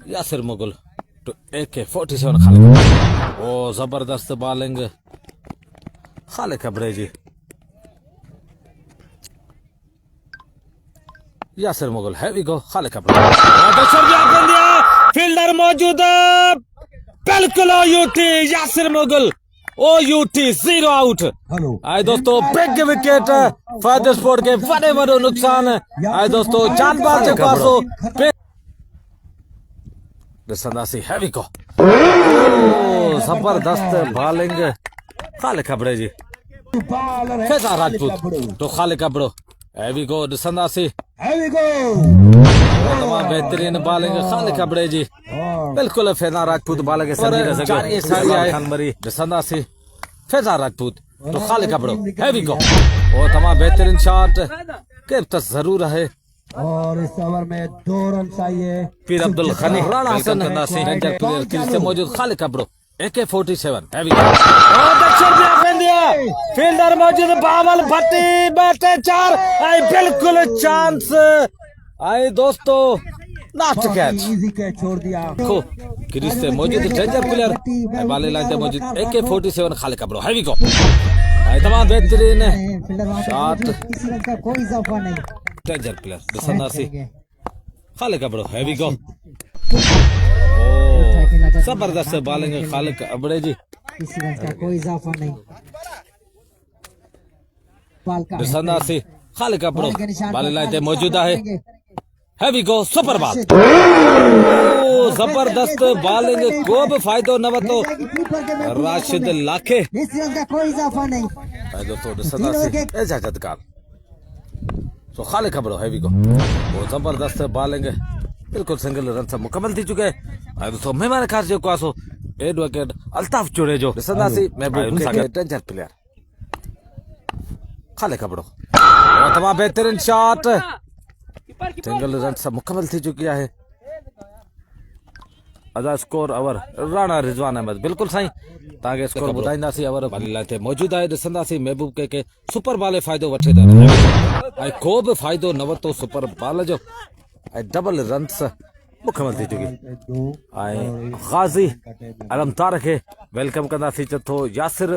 Yasir Mughal to AK-47 Khalid. ओ जबरदस्त bowling Khalid Kabre ji. Yasir Mughal हैवी गो खालिद कबरे। फील्डर मौजूद बिल्कुल यूटी यासिर मुगल ओ यूटी 0 आउट। आए दोस्तों बिग विकेट फायदे स्पोर्ट के बड़े बड़े नुकसान। आए दोस्तों चांदबाज के पासो संदासी हैवी को जबरदस्त बॉलिंग खालिद कबरे जी। फैजान राजपूत तो खालिद कबरो हैवी को संदासी तमाम बेहतरीन बॉलिंग खालिद कबरे जी। बिल्कुल फैजान राजपूत बॉलिंग संदासी फैजान राजपूत तो खालिद कबरो हैवी को और तमाम बेहतरीन शॉट के जरूर है। और इस ओवर में 2 रन चाहिए। पीर अब्दुल गनी राणा हसन रेंजर प्लेयर किल से मौजूद खालिद कबरो AK-47 हैवी और दक्षिण दिया फील्डर मौजूद बावल भट्टी बैठे 4 आई बिल्कुल चांस आई दोस्तों लास्ट कैच इजी कैच छोड़ दिया को क्रीज से मौजूद रेंजर प्लेयर बाले लाइन से मौजूद AK-47 खालिद कबरो हैवी को आई तमाम बेहतरीन शॉट किसी रन का कोई इजाफा नहीं। रेंजर प्लेयर संदासी खालिद कबरो हैवी को जबरदस्त बॉलिंग खालिद कबरे जी। किसी रन का कोई इजाफा नहीं। बॉल का संदासी खालिद कबरो बाले लाइन से मौजूद है हैवी गो सुपर बॉल जबरदस्त बॉलिंग को भी फायदो न तो राशिद लाखे किसी रन का कोई इजाफा नहीं। दोस्तों संदासी इजाजत कार तो खालिद कबरो हैवी को वो जबरदस्त बॉलिंग बिल्कुल सिंगल रन से मुकम्मल थी चुके हैं। दोस्तों मेहमान खास जो को एडवोकेट अल्ताफ चुरे जो संदासी महबूब रेंजर प्लेयर खालिद कबरो और तमाम बेहतरीन शॉट सिंगल रन से मुकम्मल थी चुकी है। अदा स्कोर ओवर राणा रिजवान अहमद बिल्कुल सही ताकि स्कोर बुधाईंदासी ओवर वाली लाइन मौजूद है ॾिसंदासीं महबूब के सुपर बॉल फ़ाइदो वठे था ऐं को बि फ़ाइदो न वरितो सुपर बॉल जो ऐं डबल रन्स मुकम्मल थी चुकी ऐं गाज़ी अलमतार खे वेलकम कंदासीं चथो यासिर